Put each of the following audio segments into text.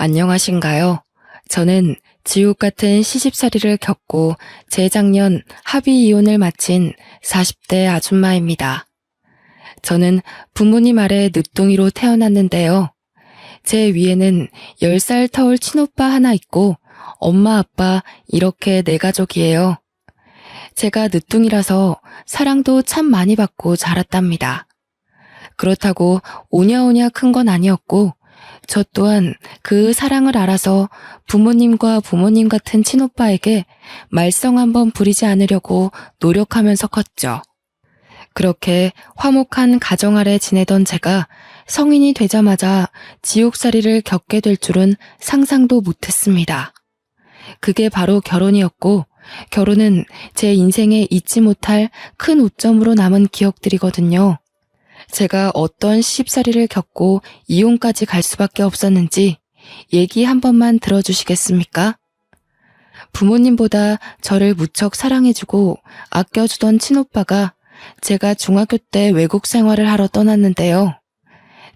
안녕하신가요? 저는 지옥 같은 시집살이를 겪고 재작년 합의 이혼을 마친 40대 아줌마입니다. 저는 부모님 아래 늦둥이로 태어났는데요. 제 위에는 10살 터울 친오빠 하나 있고 엄마 아빠 이렇게 네 가족이에요. 제가 늦둥이라서 사랑도 참 많이 받고 자랐답니다. 그렇다고 오냐오냐 큰 건 아니었고 저 또한 그 사랑을 알아서 부모님과 부모님 같은 친오빠에게 말썽 한번 부리지 않으려고 노력하면서 컸죠. 그렇게 화목한 가정 아래 지내던 제가 성인이 되자마자 지옥살이를 겪게 될 줄은 상상도 못했습니다. 그게 바로 결혼이었고, 결혼은 제 인생에 잊지 못할 큰 오점으로 남은 기억들이거든요. 제가 어떤 시집살이를 겪고 이혼까지 갈 수밖에 없었는지 얘기 한 번만 들어주시겠습니까? 부모님보다 저를 무척 사랑해주고 아껴주던 친오빠가 제가 중학교 때 외국 생활을 하러 떠났는데요.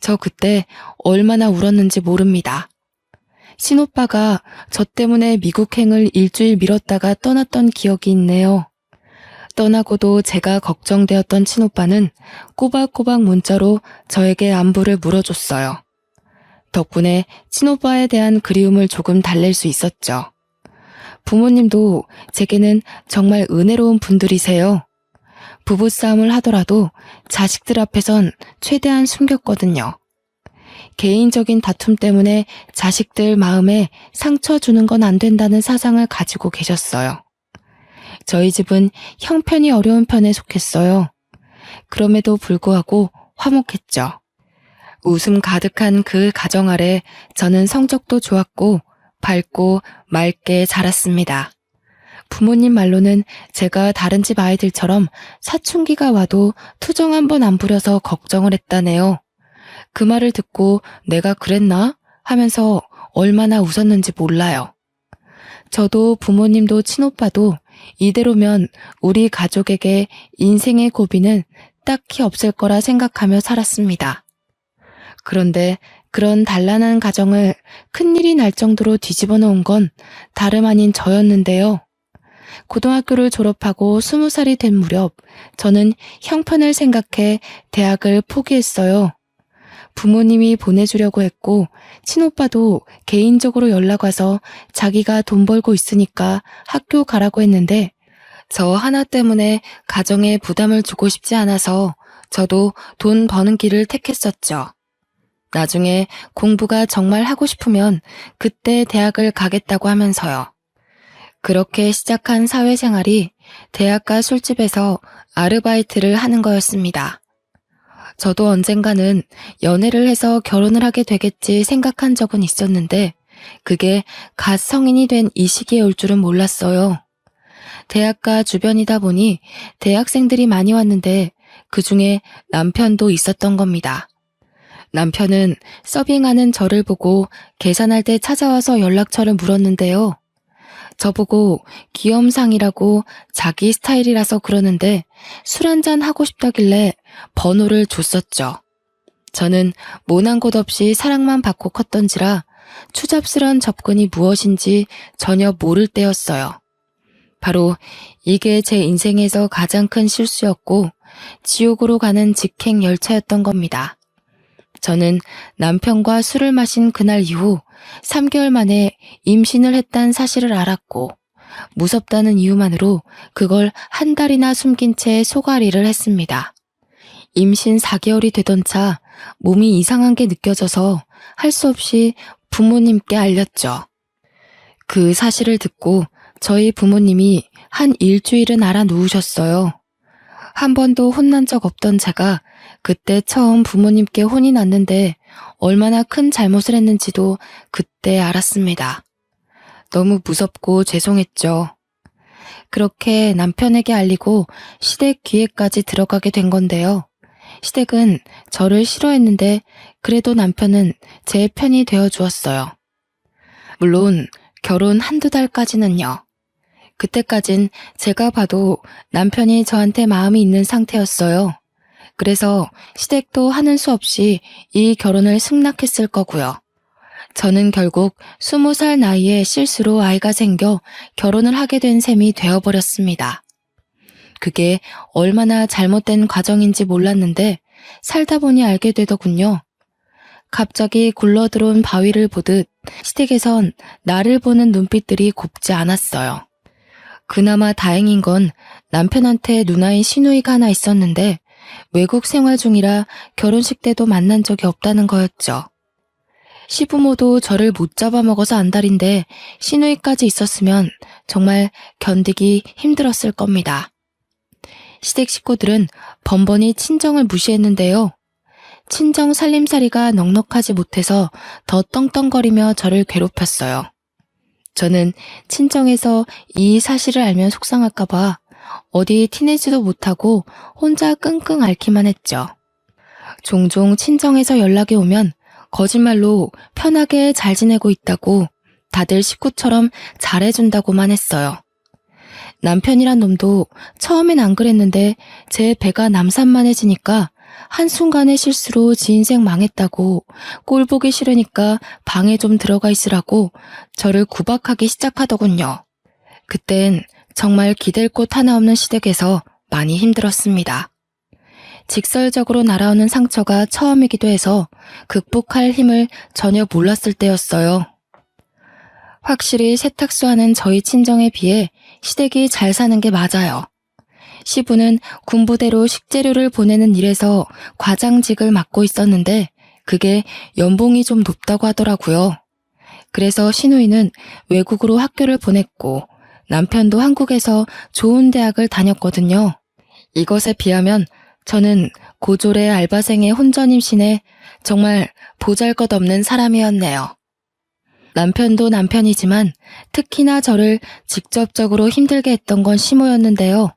저 그때 얼마나 울었는지 모릅니다. 친오빠가 저 때문에 미국행을 일주일 미뤘다가 떠났던 기억이 있네요. 떠나고도 제가 걱정되었던 친오빠는 꼬박꼬박 문자로 저에게 안부를 물어줬어요. 덕분에 친오빠에 대한 그리움을 조금 달랠 수 있었죠. 부모님도 제게는 정말 은혜로운 분들이세요. 부부싸움을 하더라도 자식들 앞에선 최대한 숨겼거든요. 개인적인 다툼 때문에 자식들 마음에 상처 주는 건 안 된다는 사상을 가지고 계셨어요. 저희 집은 형편이 어려운 편에 속했어요. 그럼에도 불구하고 화목했죠. 웃음 가득한 그 가정 아래 저는 성적도 좋았고 밝고 맑게 자랐습니다. 부모님 말로는 제가 다른 집 아이들처럼 사춘기가 와도 투정 한 번 안 부려서 걱정을 했다네요. 그 말을 듣고 내가 그랬나? 하면서 얼마나 웃었는지 몰라요. 저도 부모님도 친오빠도 이대로면 우리 가족에게 인생의 고비는 딱히 없을 거라 생각하며 살았습니다. 그런데 그런 단란한 가정을 큰일이 날 정도로 뒤집어 놓은 건 다름 아닌 저였는데요. 고등학교를 졸업하고 20살이 된 무렵 저는 형편을 생각해 대학을 포기했어요. 부모님이 보내주려고 했고 친오빠도 개인적으로 연락 와서 자기가 돈 벌고 있으니까 학교 가라고 했는데 저 하나 때문에 가정에 부담을 주고 싶지 않아서 저도 돈 버는 길을 택했었죠. 나중에 공부가 정말 하고 싶으면 그때 대학을 가겠다고 하면서요. 그렇게 시작한 사회생활이 대학가 술집에서 아르바이트를 하는 거였습니다. 저도 언젠가는 연애를 해서 결혼을 하게 되겠지 생각한 적은 있었는데 그게 갓 성인이 된 이 시기에 올 줄은 몰랐어요. 대학가 주변이다 보니 대학생들이 많이 왔는데 그중에 남편도 있었던 겁니다. 남편은 서빙하는 저를 보고 계산할 때 찾아와서 연락처를 물었는데요. 저보고 귀염상이라고 자기 스타일이라서 그러는데 술 한잔 하고 싶다길래 번호를 줬었죠. 저는 모난 곳 없이 사랑만 받고 컸던지라 추잡스런 접근이 무엇인지 전혀 모를 때였어요. 바로 이게 제 인생에서 가장 큰 실수였고 지옥으로 가는 직행 열차였던 겁니다. 저는 남편과 술을 마신 그날 이후 3개월 만에 임신을 했다는 사실을 알았고 무섭다는 이유만으로 그걸 한 달이나 숨긴 채 소가리를 했습니다. 임신 4개월이 되던 차 몸이 이상한 게 느껴져서 할 수 없이 부모님께 알렸죠. 그 사실을 듣고 저희 부모님이 한 일주일은 알아 누우셨어요. 한 번도 혼난 적 없던 제가 그때 처음 부모님께 혼이 났는데 얼마나 큰 잘못을 했는지도 그때 알았습니다. 너무 무섭고 죄송했죠. 그렇게 남편에게 알리고 시댁 귀에까지 들어가게 된 건데요. 시댁은 저를 싫어했는데 그래도 남편은 제 편이 되어주었어요. 물론 결혼 한두 달까지는요. 그때까진 제가 봐도 남편이 저한테 마음이 있는 상태였어요. 그래서 시댁도 하는 수 없이 이 결혼을 승낙했을 거고요. 저는 결국 20살 나이에 실수로 아이가 생겨 결혼을 하게 된 셈이 되어버렸습니다. 그게 얼마나 잘못된 과정인지 몰랐는데 살다 보니 알게 되더군요. 갑자기 굴러들어온 바위를 보듯 시댁에선 나를 보는 눈빛들이 곱지 않았어요. 그나마 다행인 건 남편한테 누나인 시누이가 하나 있었는데 외국 생활 중이라 결혼식 때도 만난 적이 없다는 거였죠. 시부모도 저를 못 잡아먹어서 안달인데 시누이까지 있었으면 정말 견디기 힘들었을 겁니다. 시댁 식구들은 번번이 친정을 무시했는데요. 친정 살림살이가 넉넉하지 못해서 더 떵떵거리며 저를 괴롭혔어요. 저는 친정에서 이 사실을 알면 속상할까봐 어디 티내지도 못하고 혼자 끙끙 앓기만 했죠. 종종 친정에서 연락이 오면 거짓말로 편하게 잘 지내고 있다고 다들 식구처럼 잘해준다고만 했어요. 남편이란 놈도 처음엔 안 그랬는데 제 배가 남산만해지니까 한순간의 실수로 지 인생 망했다고 꼴 보기 싫으니까 방에 좀 들어가 있으라고 저를 구박하기 시작하더군요. 그땐 정말 기댈 곳 하나 없는 시댁에서 많이 힘들었습니다. 직설적으로 날아오는 상처가 처음이기도 해서 극복할 힘을 전혀 몰랐을 때였어요. 확실히 세탁소하는 저희 친정에 비해 시댁이 잘 사는 게 맞아요. 시부는 군부대로 식재료를 보내는 일에서 과장직을 맡고 있었는데 그게 연봉이 좀 높다고 하더라고요. 그래서 시누이는 외국으로 학교를 보냈고 남편도 한국에서 좋은 대학을 다녔거든요. 이것에 비하면 저는 고졸의 알바생의 혼전 임신에 정말 보잘것없는 사람이었네요. 남편도 남편이지만 특히나 저를 직접적으로 힘들게 했던 건 시모였는데요.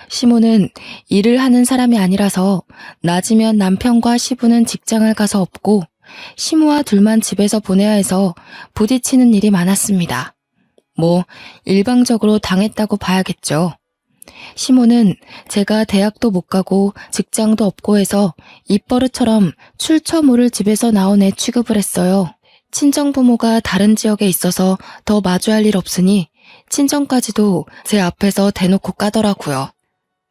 시모는 일을 하는 사람이 아니라서 낮이면 남편과 시부는 직장을 가서 없고 시모와 둘만 집에서 보내야 해서 부딪히는 일이 많았습니다. 일방적으로 당했다고 봐야겠죠. 시모는 제가 대학도 못 가고 직장도 없고 해서 입버릇처럼 출처 모를 집에서 나온 애 취급을 했어요. 친정부모가 다른 지역에 있어서 더 마주할 일 없으니 친정까지도 제 앞에서 대놓고 까더라고요.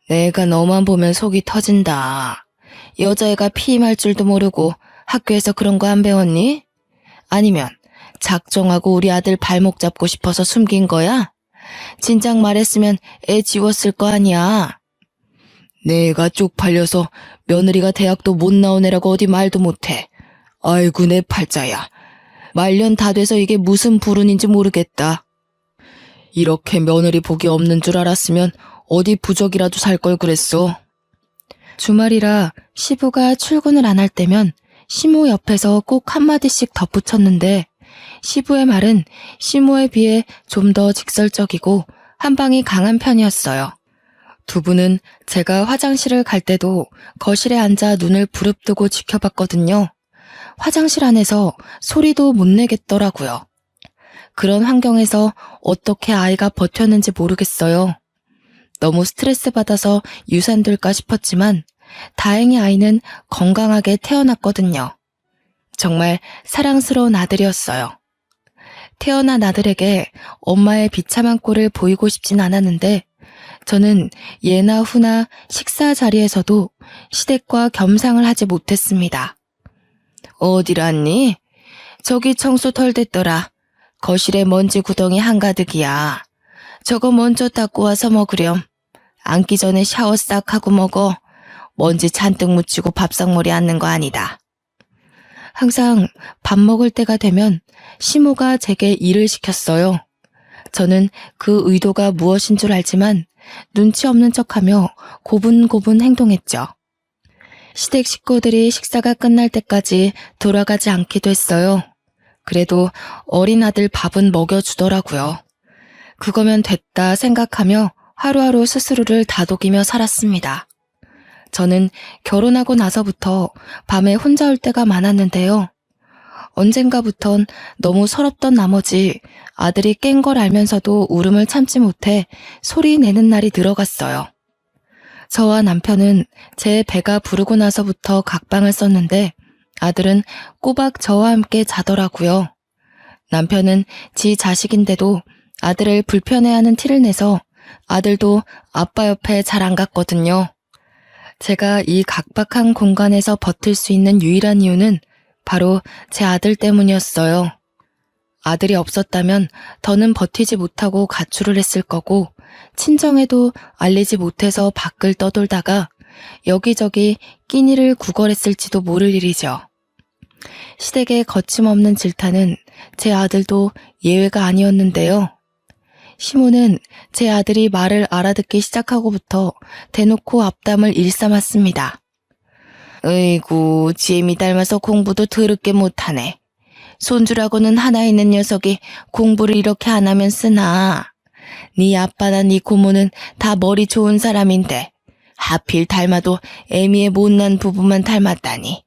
내가 너만 보면 속이 터진다. 여자애가 피임할 줄도 모르고 학교에서 그런 거 안 배웠니? 아니면 작정하고 우리 아들 발목 잡고 싶어서 숨긴 거야? 진작 말했으면 애 지웠을 거 아니야. 내가 쪽팔려서 며느리가 대학도 못 나온 애라고 어디 말도 못해. 아이고 내 팔자야. 말년 다 돼서 이게 무슨 불운인지 모르겠다. 이렇게 며느리 복이 없는 줄 알았으면 어디 부적이라도 살 걸 그랬어. 주말이라 시부가 출근을 안 할 때면 시모 옆에서 꼭 한마디씩 덧붙였는데 시부의 말은 시모에 비해 좀 더 직설적이고 한방이 강한 편이었어요. 두 분은 제가 화장실을 갈 때도 거실에 앉아 눈을 부릅뜨고 지켜봤거든요. 화장실 안에서 소리도 못 내겠더라고요. 그런 환경에서 어떻게 아이가 버텼는지 모르겠어요. 너무 스트레스 받아서 유산될까 싶었지만 다행히 아이는 건강하게 태어났거든요. 정말 사랑스러운 아들이었어요. 태어난 아들에게 엄마의 비참한 꼴을 보이고 싶진 않았는데 저는 예나 후나 식사 자리에서도 시댁과 겸상을 하지 못했습니다. 어딜 왔니? 저기 청소 덜 됐더라. 거실에 먼지 구덩이 한가득이야. 저거 먼저 닦고 와서 먹으렴. 앉기 전에 샤워 싹 하고 먹어. 먼지 잔뜩 묻히고 밥상머리 앉는 거 아니다. 항상 밥 먹을 때가 되면 시모가 제게 일을 시켰어요. 저는 그 의도가 무엇인 줄 알지만 눈치 없는 척하며 고분고분 행동했죠. 시댁 식구들이 식사가 끝날 때까지 돌아가지 않기도 했어요. 그래도 어린 아들 밥은 먹여주더라고요. 그거면 됐다 생각하며 하루하루 스스로를 다독이며 살았습니다. 저는 결혼하고 나서부터 밤에 혼자 올 때가 많았는데요. 언젠가부턴 너무 서럽던 나머지 아들이 깬 걸 알면서도 울음을 참지 못해 소리 내는 날이 늘어갔어요. 저와 남편은 제 배가 부르고 나서부터 각방을 썼는데 아들은 꼬박 저와 함께 자더라고요. 남편은 지 자식인데도 아들을 불편해하는 티를 내서 아들도 아빠 옆에 잘 안 갔거든요. 제가 이 각박한 공간에서 버틸 수 있는 유일한 이유는 바로 제 아들 때문이었어요. 아들이 없었다면 더는 버티지 못하고 가출을 했을 거고 친정에도 알리지 못해서 밖을 떠돌다가 여기저기 끼니를 구걸했을지도 모를 일이죠. 시댁의 거침없는 질타는 제 아들도 예외가 아니었는데요. 시모는 제 아들이 말을 알아듣기 시작하고부터 대놓고 앞담을 일삼았습니다. 으이구, 지엠이 닮아서 공부도 더럽게 못하네. 손주라고는 하나 있는 녀석이 공부를 이렇게 안 하면 쓰나. 네 아빠나 네 고모는 다 머리 좋은 사람인데 하필 닮아도 애미의 못난 부부만 닮았다니.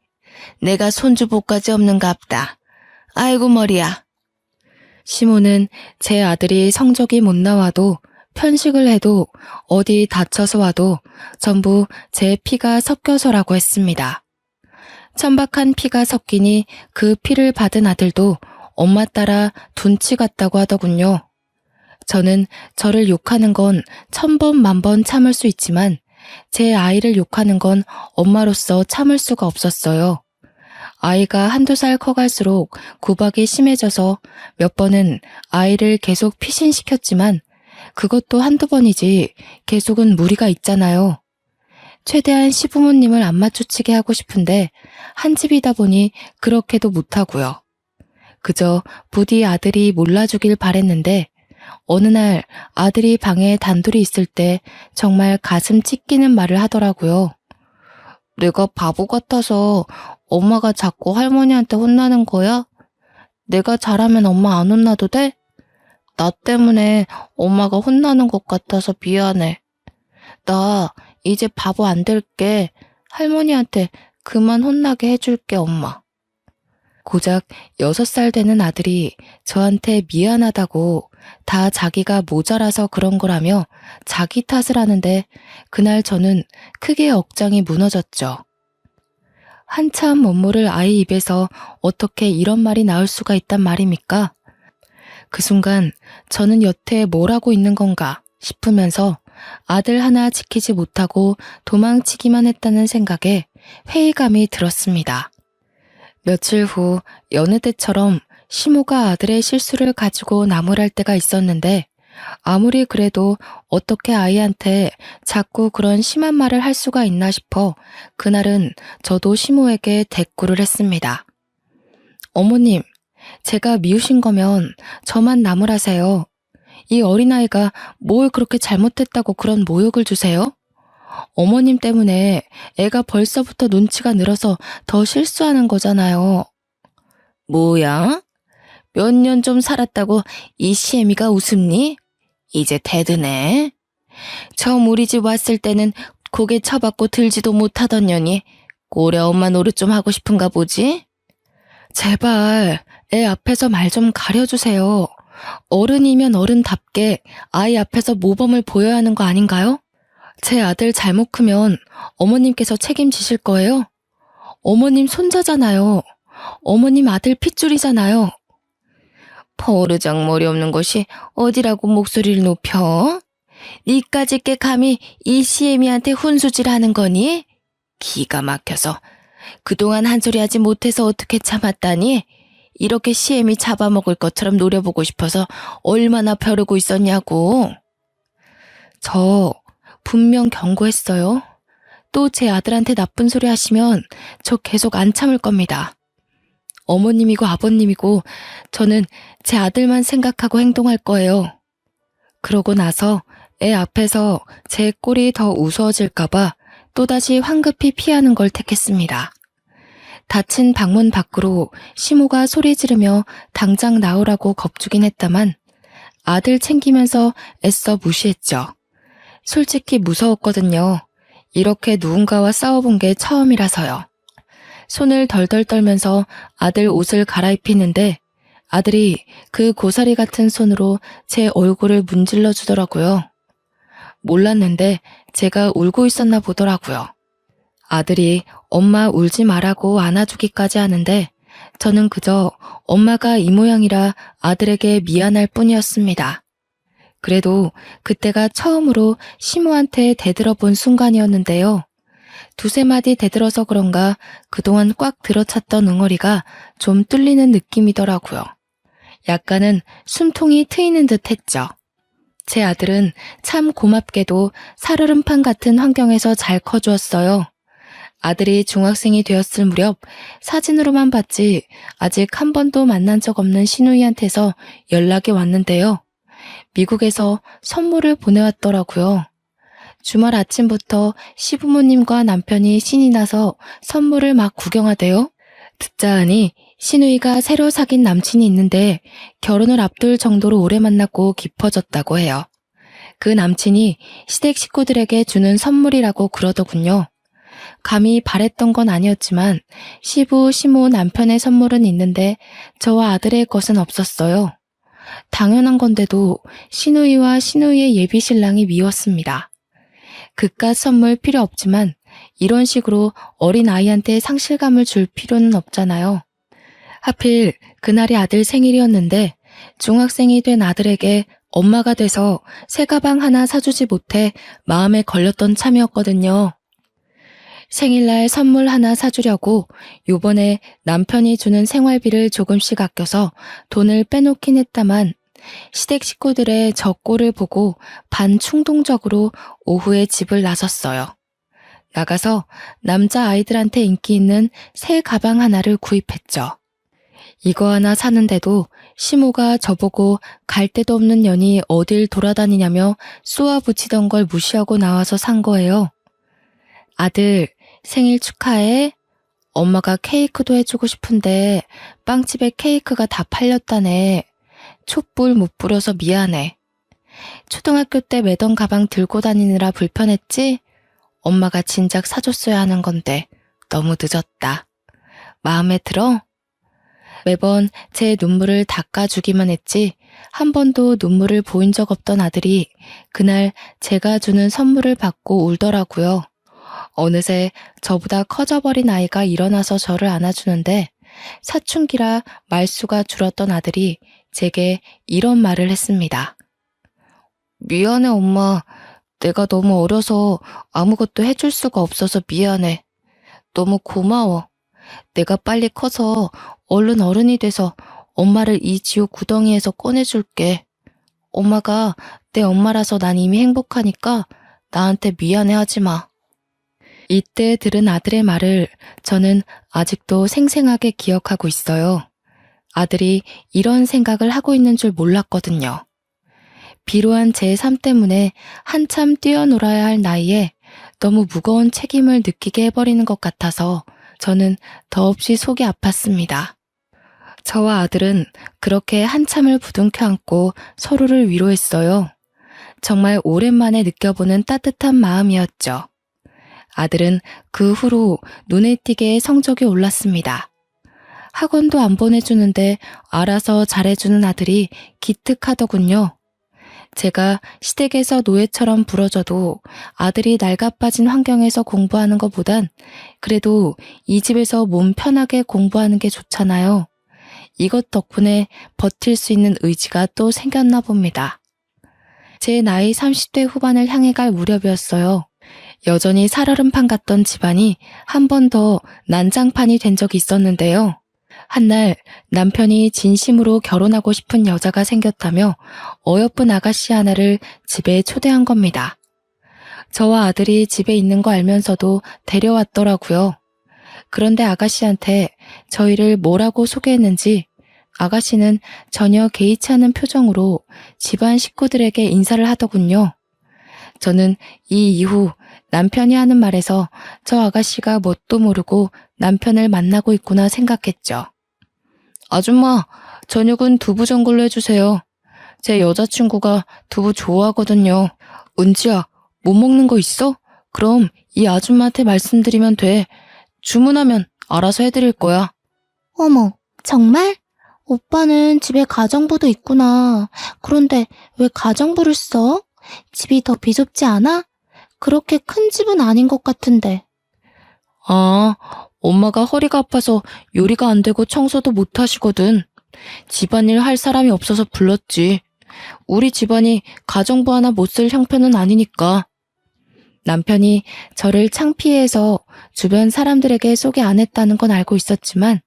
내가 손주복까지 없는갑다. 아이고 머리야. 시모는 제 아들이 성적이 못 나와도 편식을 해도 어디 다쳐서 와도 전부 제 피가 섞여서라고 했습니다. 천박한 피가 섞이니 그 피를 받은 아들도 엄마 따라 둔치 같다고 하더군요. 저는 저를 욕하는 건 1000번 만번 참을 수 있지만 제 아이를 욕하는 건 엄마로서 참을 수가 없었어요. 아이가 한두 살 커갈수록 구박이 심해져서 몇 번은 아이를 계속 피신시켰지만 그것도 한두 번이지 계속은 무리가 있잖아요. 최대한 시부모님을 안 맞추치게 하고 싶은데 한 집이다 보니 그렇게도 못하고요. 그저 부디 아들이 몰라주길 바랬는데 어느 날 아들이 방에 단둘이 있을 때 정말 가슴 찢기는 말을 하더라고요. 내가 바보 같아서 엄마가 자꾸 할머니한테 혼나는 거야? 내가 잘하면 엄마 안 혼나도 돼? 나 때문에 엄마가 혼나는 것 같아서 미안해. 나 이제 바보 안 될게. 할머니한테 그만 혼나게 해줄게, 엄마. 고작 6살 되는 아들이 저한테 미안하다고 다 자기가 모자라서 그런 거라며 자기 탓을 하는데 그날 저는 크게 억장이 무너졌죠. 한참 못 모를 아이 입에서 어떻게 이런 말이 나올 수가 있단 말입니까? 그 순간 저는 여태 뭘 하고 있는 건가 싶으면서 아들 하나 지키지 못하고 도망치기만 했다는 생각에 회의감이 들었습니다. 며칠 후 여느 때처럼 시모가 아들의 실수를 가지고 나무랄 때가 있었는데 아무리 그래도 어떻게 아이한테 자꾸 그런 심한 말을 할 수가 있나 싶어 그날은 저도 시모에게 대꾸를 했습니다. 어머님, 제가 미우신 거면 저만 나무라세요. 이 어린아이가 뭘 그렇게 잘못했다고 그런 모욕을 주세요? 어머님 때문에 애가 벌써부터 눈치가 늘어서 더 실수하는 거잖아요. 뭐야? 몇 년 좀 살았다고 이 시애미가 웃음니? 이제 대드네. 처음 우리 집 왔을 때는 고개 쳐받고 들지도 못하던 년이 꼬레 엄마 노릇 좀 하고 싶은가 보지? 제발 애 앞에서 말 좀 가려주세요. 어른이면 어른답게 아이 앞에서 모범을 보여야 하는 거 아닌가요? 제 아들 잘못 크면 어머님께서 책임지실 거예요? 어머님 손자잖아요. 어머님 아들 핏줄이잖아요. 버르장머리 없는 것이 어디라고 목소리를 높여? 니까짓 게 감히 이 시애미한테 훈수질하는 거니? 기가 막혀서 그동안 한 소리 하지 못해서 어떻게 참았다니? 이렇게 시애미 잡아먹을 것처럼 노려보고 싶어서 얼마나 벼르고 있었냐고. 저 분명 경고했어요. 또 제 아들한테 나쁜 소리 하시면 저 계속 안 참을 겁니다. 어머님이고 아버님이고 저는 제 아들만 생각하고 행동할 거예요. 그러고 나서 애 앞에서 제 꼴이 더 우스워질까봐 또다시 황급히 피하는 걸 택했습니다. 닫힌 방문 밖으로 시모가 소리 지르며 당장 나오라고 겁주긴 했다만 아들 챙기면서 애써 무시했죠. 솔직히 무서웠거든요. 이렇게 누군가와 싸워본 게 처음이라서요. 손을 덜덜 떨면서 아들 옷을 갈아입히는데 아들이 그 고사리 같은 손으로 제 얼굴을 문질러 주더라고요. 몰랐는데 제가 울고 있었나 보더라고요. 아들이 엄마 울지 말라고 안아주기까지 하는데 저는 그저 엄마가 이 모양이라 아들에게 미안할 뿐이었습니다. 그래도 그때가 처음으로 시모한테 대들어본 순간이었는데요. 두세 마디 대들어서 그런가 그동안 꽉 들어찼던 응어리가 좀 뚫리는 느낌이더라고요. 약간은 숨통이 트이는 듯 했죠. 제 아들은 참 고맙게도 살얼음판 같은 환경에서 잘 커주었어요. 아들이 중학생이 되었을 무렵 사진으로만 봤지 아직 한 번도 만난 적 없는 시누이한테서 연락이 왔는데요. 미국에서 선물을 보내왔더라고요. 주말 아침부터 시부모님과 남편이 신이 나서 선물을 막 구경하대요. 듣자 하니 시누이가 새로 사귄 남친이 있는데 결혼을 앞둘 정도로 오래 만났고 깊어졌다고 해요. 그 남친이 시댁 식구들에게 주는 선물이라고 그러더군요. 감히 바랬던 건 아니었지만 시부, 시모 남편의 선물은 있는데 저와 아들의 것은 없었어요. 당연한 건데도 시누이와 시누이의 예비 신랑이 미웠습니다. 그깟 선물 필요 없지만 이런 식으로 어린 아이한테 상실감을 줄 필요는 없잖아요. 하필 그날이 아들 생일이었는데 중학생이 된 아들에게 엄마가 돼서 새 가방 하나 사주지 못해 마음에 걸렸던 참이었거든요. 생일날 선물 하나 사주려고 요번에 남편이 주는 생활비를 조금씩 아껴서 돈을 빼놓긴 했다만 시댁 식구들의 저 꼴을 보고 반충동적으로 오후에 집을 나섰어요. 나가서 남자 아이들한테 인기 있는 새 가방 하나를 구입했죠. 이거 하나 사는데도 시모가 저보고 갈 데도 없는 년이 어딜 돌아다니냐며 쏘아붙이던 걸 무시하고 나와서 산 거예요. 아들, 생일 축하해. 엄마가 케이크도 해주고 싶은데 빵집에 케이크가 다 팔렸다네. 촛불 못 불어서 미안해. 초등학교 때 매던 가방 들고 다니느라 불편했지? 엄마가 진작 사줬어야 하는 건데 너무 늦었다. 마음에 들어? 매번 제 눈물을 닦아주기만 했지 한 번도 눈물을 보인 적 없던 아들이 그날 제가 주는 선물을 받고 울더라고요. 어느새 저보다 커져버린 아이가 일어나서 저를 안아주는데 사춘기라 말수가 줄었던 아들이 제게 이런 말을 했습니다. 미안해 엄마. 내가 너무 어려서 아무것도 해줄 수가 없어서 미안해. 너무 고마워. 내가 빨리 커서 얼른 어른이 돼서 엄마를 이 지옥 구덩이에서 꺼내줄게. 엄마가 내 엄마라서 난 이미 행복하니까 나한테 미안해하지 마. 이때 들은 아들의 말을 저는 아직도 생생하게 기억하고 있어요. 아들이 이런 생각을 하고 있는 줄 몰랐거든요. 비로한 제 삶 때문에 한참 뛰어놀아야 할 나이에 너무 무거운 책임을 느끼게 해버리는 것 같아서 저는 더없이 속이 아팠습니다. 저와 아들은 그렇게 한참을 부둥켜 안고 서로를 위로했어요. 정말 오랜만에 느껴보는 따뜻한 마음이었죠. 아들은 그 후로 눈에 띄게 성적이 올랐습니다. 학원도 안 보내주는데 알아서 잘해주는 아들이 기특하더군요. 제가 시댁에서 노예처럼 부러져도 아들이 낡아빠진 환경에서 공부하는 것보단 그래도 이 집에서 몸 편하게 공부하는 게 좋잖아요. 이것 덕분에 버틸 수 있는 의지가 또 생겼나 봅니다. 제 나이 30대 후반을 향해 갈 무렵이었어요. 여전히 살얼음판 같던 집안이 한 번 더 난장판이 된 적이 있었는데요. 한날 남편이 진심으로 결혼하고 싶은 여자가 생겼다며 어여쁜 아가씨 하나를 집에 초대한 겁니다. 저와 아들이 집에 있는 거 알면서도 데려왔더라고요. 그런데 아가씨한테 저희를 뭐라고 소개했는지 아가씨는 전혀 개의치 않은 표정으로 집안 식구들에게 인사를 하더군요. 저는 이 이후 남편이 하는 말에서 저 아가씨가 뭣도 모르고 남편을 만나고 있구나 생각했죠. 아줌마, 저녁은 두부 전골로 해주세요. 제 여자친구가 두부 좋아하거든요. 은지야, 못 먹는 거 있어? 그럼 이 아줌마한테 말씀드리면 돼. 주문하면 알아서 해드릴 거야. 어머, 정말? 오빠는 집에 가정부도 있구나. 그런데 왜 가정부를 써? 집이 더 비좁지 않아? 그렇게 큰 집은 아닌 것 같은데. 아, 엄마가 허리가 아파서 요리가 안 되고 청소도 못 하시거든. 집안일 할 사람이 없어서 불렀지. 우리 집안이 가정부 하나 못 쓸 형편은 아니니까. 남편이 저를 창피해서 주변 사람들에게 소개 안 했다는 건 알고 있었지만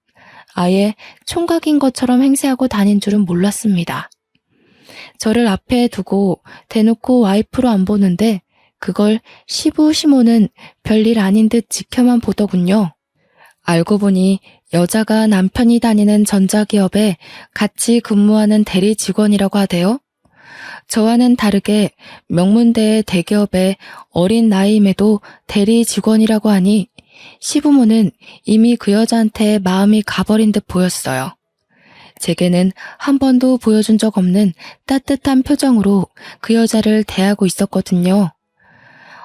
아예 총각인 것처럼 행세하고 다닌 줄은 몰랐습니다. 저를 앞에 두고 대놓고 와이프로 안 보는데 그걸 시부 시모는 별일 아닌 듯 지켜만 보더군요. 알고 보니 여자가 남편이 다니는 전자기업에 같이 근무하는 대리 직원이라고 하대요. 저와는 다르게 명문대의 대기업의 어린 나이임에도 대리 직원이라고 하니 시부모는 이미 그 여자한테 마음이 가버린 듯 보였어요. 제게는 한 번도 보여준 적 없는 따뜻한 표정으로 그 여자를 대하고 있었거든요.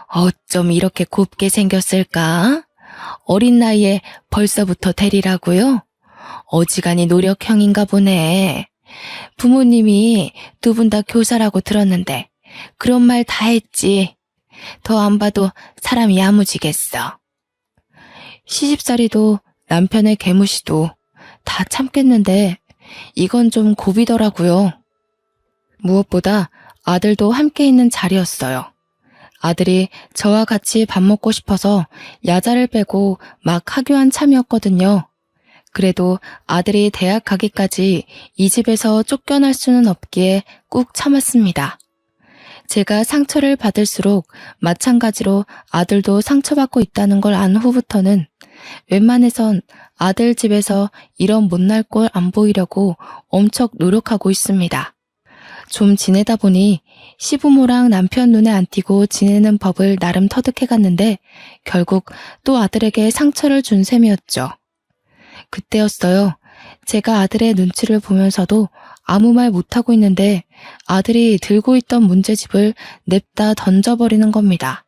어쩜 이렇게 곱게 생겼을까? 어린 나이에 벌써부터 대리라고요? 어지간히 노력형인가 보네. 부모님이 두 분 다 교사라고 들었는데 그런 말 다 했지. 더 안 봐도 사람이 야무지겠어. 시집살이도 남편의 개무시도 다 참겠는데 이건 좀 고비더라고요. 무엇보다 아들도 함께 있는 자리였어요. 아들이 저와 같이 밥 먹고 싶어서 야자를 빼고 막 하교한 참이었거든요. 그래도 아들이 대학 가기까지 이 집에서 쫓겨날 수는 없기에 꾹 참았습니다. 제가 상처를 받을수록 마찬가지로 아들도 상처받고 있다는 걸 안 후부터는 웬만해선 아들 집에서 이런 못날 꼴 안 보이려고 엄청 노력하고 있습니다. 좀 지내다 보니 시부모랑 남편 눈에 안 띄고 지내는 법을 나름 터득해갔는데 결국 또 아들에게 상처를 준 셈이었죠. 그때였어요. 제가 아들의 눈치를 보면서도 아무 말 못하고 있는데 아들이 들고 있던 문제집을 냅다 던져버리는 겁니다.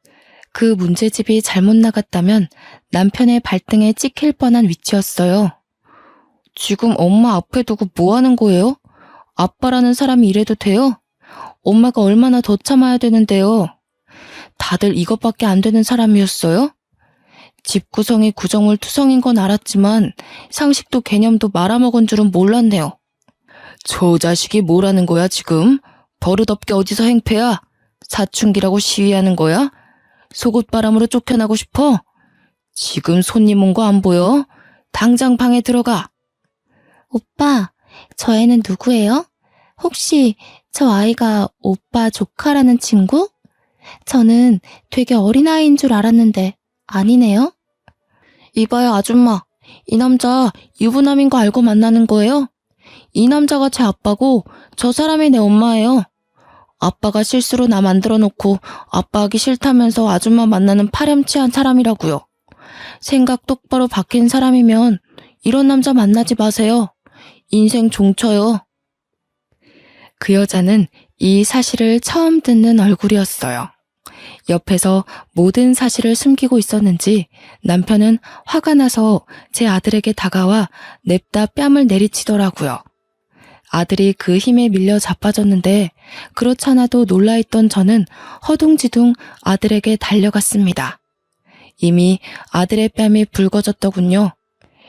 그 문제집이 잘못 나갔다면 남편의 발등에 찍힐 뻔한 위치였어요. 지금 엄마 앞에 두고 뭐 하는 거예요? 아빠라는 사람이 이래도 돼요? 엄마가 얼마나 더 참아야 되는데요. 다들 이것밖에 안 되는 사람이었어요? 집 구성이 구정물 투성인 건 알았지만 상식도 개념도 말아먹은 줄은 몰랐네요. 저 자식이 뭐라는 거야 지금? 버릇없게 어디서 행패야? 사춘기라고 시위하는 거야? 속옷바람으로 쫓겨나고 싶어? 지금 손님 온 거 안 보여? 당장 방에 들어가. 오빠, 저 애는 누구예요? 혹시 저 아이가 오빠 조카라는 친구? 저는 되게 어린아이인 줄 알았는데 아니네요? 이봐요 아줌마, 이 남자 유부남인 거 알고 만나는 거예요? 이 남자가 제 아빠고 저 사람이 내 엄마예요. 아빠가 실수로 나 만들어 놓고 아빠 하기 싫다면서 아줌마 만나는 파렴치한 사람이라고요. 생각 똑바로 바뀐 사람이면 이런 남자 만나지 마세요. 인생 종쳐요. 그 여자는 이 사실을 처음 듣는 얼굴이었어요. 옆에서 모든 사실을 숨기고 있었는지 남편은 화가 나서 제 아들에게 다가와 냅다 뺨을 내리치더라고요. 아들이 그 힘에 밀려 자빠졌는데 그렇잖아도 놀라있던 저는 허둥지둥 아들에게 달려갔습니다. 이미 아들의 뺨이 붉어졌더군요.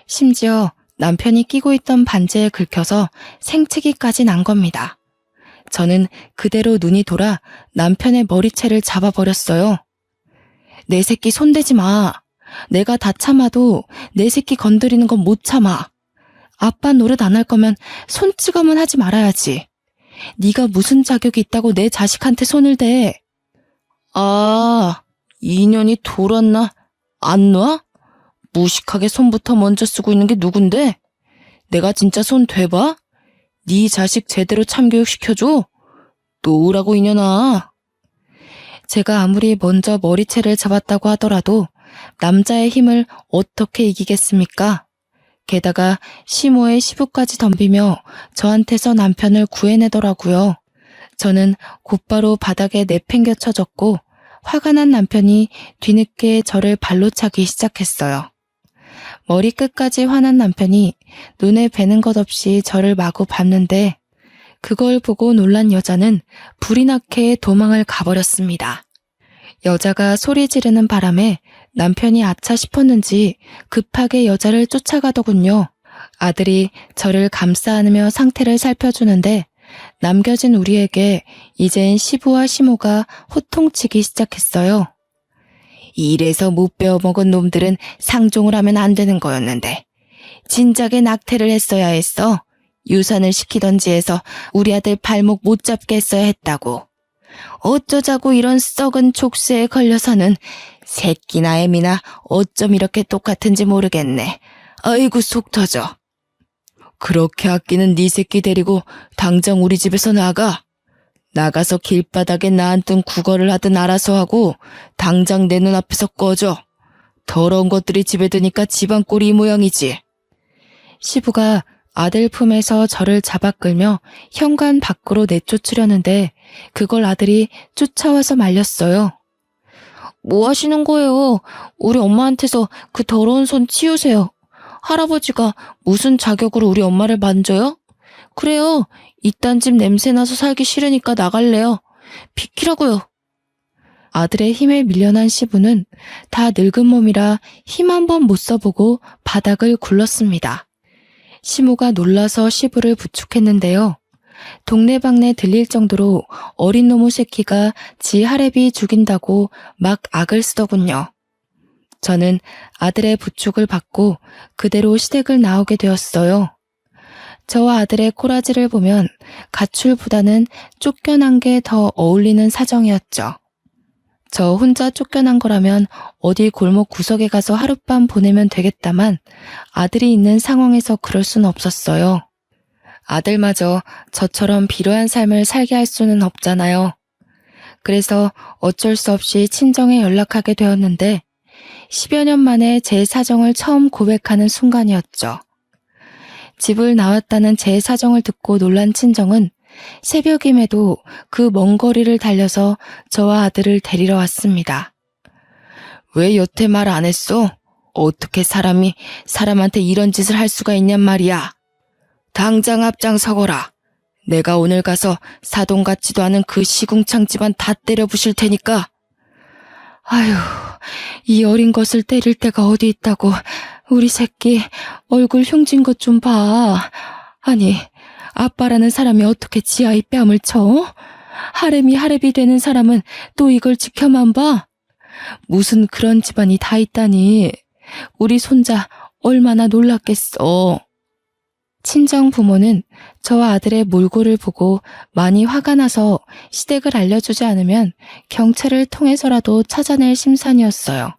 심지어 남편이 끼고 있던 반지에 긁혀서 생채기까지 난 겁니다. 저는 그대로 눈이 돌아 남편의 머리채를 잡아버렸어요. 내 새끼 손대지 마. 내가 다 참아도 내 새끼 건드리는 건 못 참아. 아빠 노릇 안 할 거면 손찌검은 하지 말아야지. 네가 무슨 자격이 있다고 내 자식한테 손을 대. 아, 이년이 돌았나? 안 놔? 무식하게 손부터 먼저 쓰고 있는 게 누군데? 내가 진짜 손 대봐? 네 자식 제대로 참교육시켜줘? 놓으라고 이년아. 제가 아무리 먼저 머리채를 잡았다고 하더라도 남자의 힘을 어떻게 이기겠습니까? 게다가 시모의 시부까지 덤비며 저한테서 남편을 구해내더라고요. 저는 곧바로 바닥에 내팽겨쳐졌고 화가 난 남편이 뒤늦게 저를 발로 차기 시작했어요. 머리끝까지 화난 남편이 눈에 뵈는 것 없이 저를 마구 밟는데 그걸 보고 놀란 여자는 불이 나게 도망을 가버렸습니다. 여자가 소리 지르는 바람에 남편이 아차 싶었는지 급하게 여자를 쫓아가더군요. 아들이 저를 감싸 안으며 상태를 살펴주는데 남겨진 우리에게 이젠 시부와 시모가 호통치기 시작했어요. 이래서 못 배워먹은 놈들은 상종을 하면 안 되는 거였는데 진작에 낙태를 했어야 했어. 유산을 시키던지 해서 우리 아들 발목 못 잡게 했어야 했다고. 어쩌자고 이런 썩은 족쇄에 걸려서는 새끼나 애미나 어쩜 이렇게 똑같은지 모르겠네. 아이고 속 터져. 그렇게 아끼는 네 새끼 데리고 당장 우리 집에서 나가. 나가서 길바닥에 나앉든 구걸을 하든 알아서 하고 당장 내 눈앞에서 꺼져. 더러운 것들이 집에 드니까 집안 꼴이 이 모양이지. 시부가 아들 품에서 저를 잡아 끌며 현관 밖으로 내쫓으려는데 그걸 아들이 쫓아와서 말렸어요. 뭐 하시는 거예요? 우리 엄마한테서 그 더러운 손 치우세요. 할아버지가 무슨 자격으로 우리 엄마를 만져요? 그래요. 이딴 집 냄새나서 살기 싫으니까 나갈래요. 비키라고요. 아들의 힘에 밀려난 시부는 다 늙은 몸이라 힘 한 번 못 써보고 바닥을 굴렀습니다. 시모가 놀라서 시부를 부축했는데요. 동네방네 들릴 정도로 어린 놈의 새끼가 지 할애비 죽인다고 막 악을 쓰더군요. 저는 아들의 부축을 받고 그대로 시댁을 나오게 되었어요. 저와 아들의 꼬라지를 보면 가출보다는 쫓겨난 게 더 어울리는 사정이었죠. 저 혼자 쫓겨난 거라면 어디 골목 구석에 가서 하룻밤 보내면 되겠다만 아들이 있는 상황에서 그럴 수는 없었어요. 아들마저 저처럼 비루한 삶을 살게 할 수는 없잖아요. 그래서 어쩔 수 없이 친정에 연락하게 되었는데 10여 년 만에 제 사정을 처음 고백하는 순간이었죠. 집을 나왔다는 제 사정을 듣고 놀란 친정은 새벽임에도 그 먼 거리를 달려서 저와 아들을 데리러 왔습니다. 왜 여태 말 안 했어? 어떻게 사람이 사람한테 이런 짓을 할 수가 있냔 말이야. 당장 앞장서거라. 내가 오늘 가서 사돈 같지도 않은 그 시궁창 집안 다 때려 부실 테니까. 아휴, 이 어린 것을 때릴 데가 어디 있다고. 우리 새끼 얼굴 흉진 것 좀 봐. 아니, 아빠라는 사람이 어떻게 지 아이 뺨을 쳐? 하렘이 하렘이 되는 사람은 또 이걸 지켜만 봐? 무슨 그런 집안이 다 있다니. 우리 손자 얼마나 놀랐겠어. 친정 부모는 저와 아들의 몰골을 보고 많이 화가 나서 시댁을 알려주지 않으면 경찰을 통해서라도 찾아낼 심산이었어요.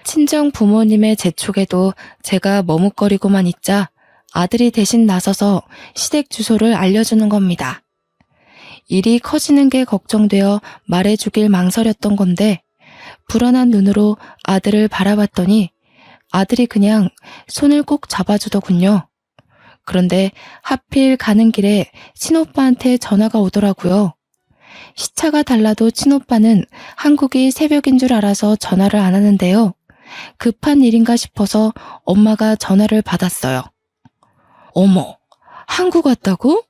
친정 부모님의 재촉에도 제가 머뭇거리고만 있자 아들이 대신 나서서 시댁 주소를 알려주는 겁니다. 일이 커지는 게 걱정되어 말해주길 망설였던 건데 불안한 눈으로 아들을 바라봤더니 아들이 그냥 손을 꼭 잡아주더군요. 그런데 하필 가는 길에 친오빠한테 전화가 오더라고요. 시차가 달라도 친오빠는 한국이 새벽인 줄 알아서 전화를 안 하는데요. 급한 일인가 싶어서 엄마가 전화를 받았어요. 어머, 한국 왔다고?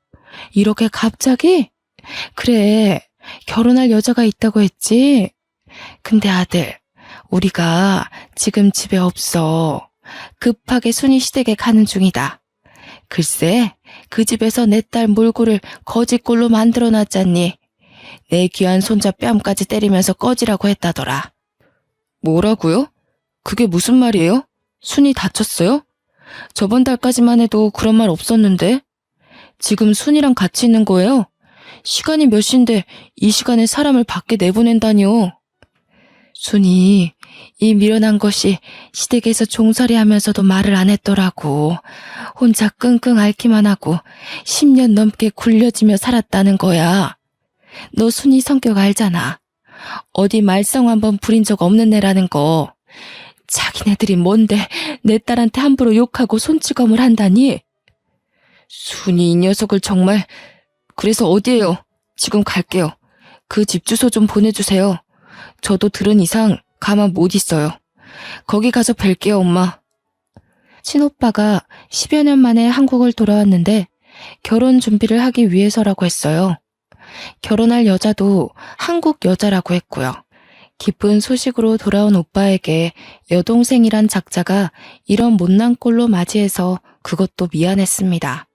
이렇게 갑자기? 그래, 결혼할 여자가 있다고 했지? 근데 아들, 우리가 지금 집에 없어. 급하게 순이 시댁에 가는 중이다. 글쎄, 그 집에서 내 딸 몰골을 거짓골로 만들어놨잖니. 내 귀한 손자 뺨까지 때리면서 꺼지라고 했다더라. 뭐라고요? 그게 무슨 말이에요? 순이 다쳤어요? 저번 달까지만 해도 그런 말 없었는데. 지금 순이랑 같이 있는 거예요? 시간이 몇 시인데 이 시간에 사람을 밖에 내보낸다니요. 순이 이 미련한 것이 시댁에서 종살이 하면서도 말을 안 했더라고. 혼자 끙끙 앓기만 하고 10년 넘게 굴려지며 살았다는 거야. 너 순이 성격 알잖아. 어디 말썽 한번 부린 적 없는 애라는 거. 자기네들이 뭔데 내 딸한테 함부로 욕하고 손찌검을 한다니? 순이 이 녀석을 정말... 그래서 어디에요? 지금 갈게요. 그 집 주소 좀 보내주세요. 저도 들은 이상 가만 못 있어요. 거기 가서 뵐게요, 엄마. 친오빠가 10여 년 만에 한국을 돌아왔는데 결혼 준비를 하기 위해서라고 했어요. 결혼할 여자도 한국 여자라고 했고요. 기쁜 소식으로 돌아온 오빠에게 여동생이란 작자가 이런 못난 꼴로 맞이해서 그것도 미안했습니다.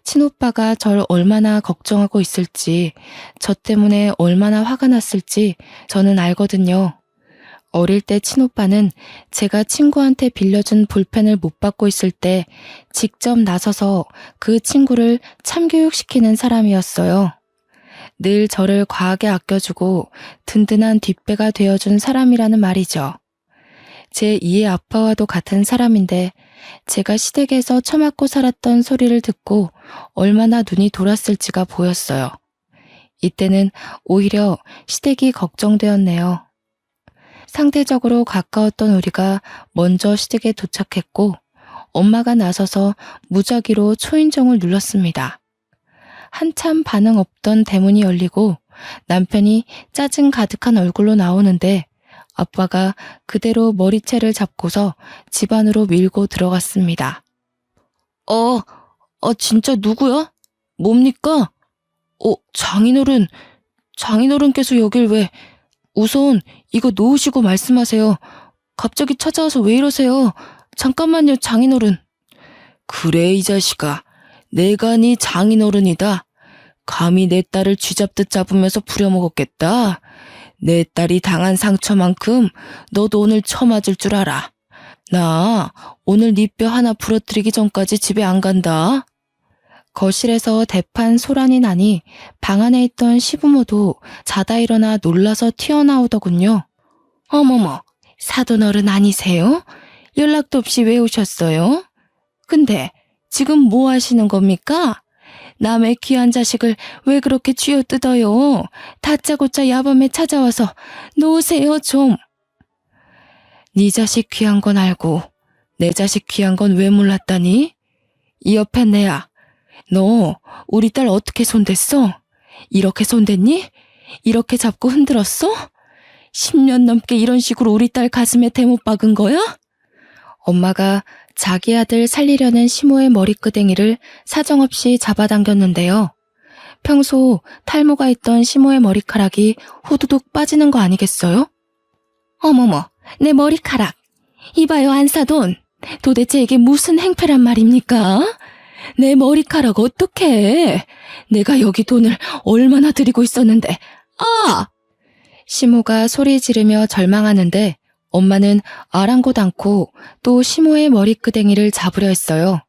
친오빠가 절 얼마나 걱정하고 있을지, 저 때문에 얼마나 화가 났을지 저는 알거든요. 어릴 때 친오빠는 제가 친구한테 빌려준 볼펜을 못 받고 있을 때 직접 나서서 그 친구를 참교육시키는 사람이었어요. 늘 저를 과하게 아껴주고 든든한 뒷배가 되어준 사람이라는 말이죠. 제 2의 아빠와도 같은 사람인데 제가 시댁에서 처맞고 살았던 소리를 듣고 얼마나 눈이 돌았을지가 보였어요. 이때는 오히려 시댁이 걱정되었네요. 상대적으로 가까웠던 우리가 먼저 시댁에 도착했고 엄마가 나서서 무작위로 초인종을 눌렀습니다. 한참 반응 없던 대문이 열리고 남편이 짜증 가득한 얼굴로 나오는데 아빠가 그대로 머리채를 잡고서 집 안으로 밀고 들어갔습니다. 진짜 누구야? 뭡니까? 장인어른께서 여길 왜... 우선 이거 놓으시고 말씀하세요. 갑자기 찾아와서 왜 이러세요? 잠깐만요, 장인어른. 그래, 이 자식아. 내가 네 장인어른이다. 감히 내 딸을 쥐잡듯 잡으면서 부려먹었겠다. 내 딸이 당한 상처만큼 너도 오늘 처맞을 줄 알아. 나 오늘 네 뼈 하나 부러뜨리기 전까지 집에 안 간다. 거실에서 대판 소란이 나니 방 안에 있던 시부모도 자다 일어나 놀라서 튀어나오더군요. 어머머, 사돈어른 아니세요? 연락도 없이 왜 오셨어요? 근데 지금 뭐 하시는 겁니까? 남의 귀한 자식을 왜 그렇게 쥐어뜯어요? 다짜고짜 야밤에 찾아와서 놓으세요 좀. 네 자식 귀한 건 알고 내 자식 귀한 건 왜 몰랐다니? 이 옆에 내야. 너 우리 딸 어떻게 손댔어? 이렇게 손댔니? 이렇게 잡고 흔들었어? 10년 넘게 이런 식으로 우리 딸 가슴에 대못 박은 거야? 엄마가 자기 아들 살리려는 시모의 머리끄댕이를 사정없이 잡아당겼는데요. 평소 탈모가 있던 시모의 머리카락이 후두둑 빠지는 거 아니겠어요? 어머머, 내 머리카락. 이봐요, 안사돈. 도대체 이게 무슨 행패란 말입니까? 내 머리카락 어떡해? 내가 여기 돈을 얼마나 들이고 있었는데. 시모가 소리 지르며 절망하는데 엄마는 아랑곳 않고 또 시모의 머리끄댕이를 잡으려 했어요.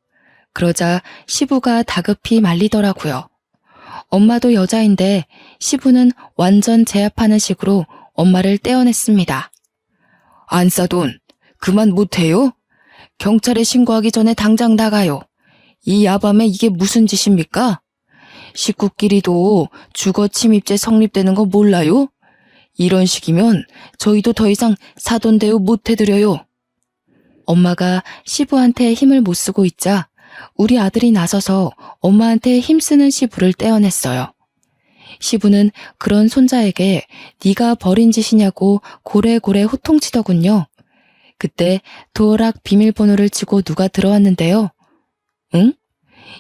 그러자 시부가 다급히 말리더라고요. 엄마도 여자인데 시부는 완전 제압하는 식으로 엄마를 떼어냈습니다. 안사돈, 그만 못해요? 경찰에 신고하기 전에 당장 나가요. 이 야밤에 이게 무슨 짓입니까? 식구끼리도 주거 침입죄 성립되는 거 몰라요? 이런 식이면 저희도 더 이상 사돈 대우 못 해드려요. 엄마가 시부한테 힘을 못 쓰고 있자 우리 아들이 나서서 엄마한테 힘쓰는 시부를 떼어냈어요. 시부는 그런 손자에게 네가 벌인 짓이냐고 고래고래 호통치더군요. 그때 도어락 비밀번호를 치고 누가 들어왔는데요. 응?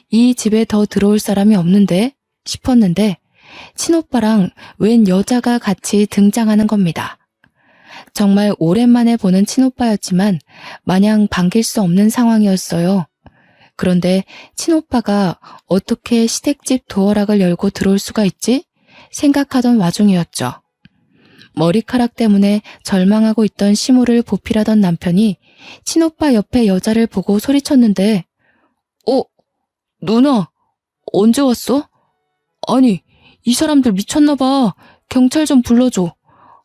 이 집에 더 들어올 사람이 없는데 싶었는데 친오빠랑 웬 여자가 같이 등장하는 겁니다. 정말 오랜만에 보는 친오빠였지만 마냥 반길 수 없는 상황이었어요. 그런데 친오빠가 어떻게 시댁집 도어락을 열고 들어올 수가 있지? 생각하던 와중이었죠. 머리카락 때문에 절망하고 있던 시모를 보필하던 남편이 친오빠 옆에 여자를 보고 소리쳤는데 누나, 언제 왔어? 아니, 이 사람들 미쳤나봐. 경찰 좀 불러줘.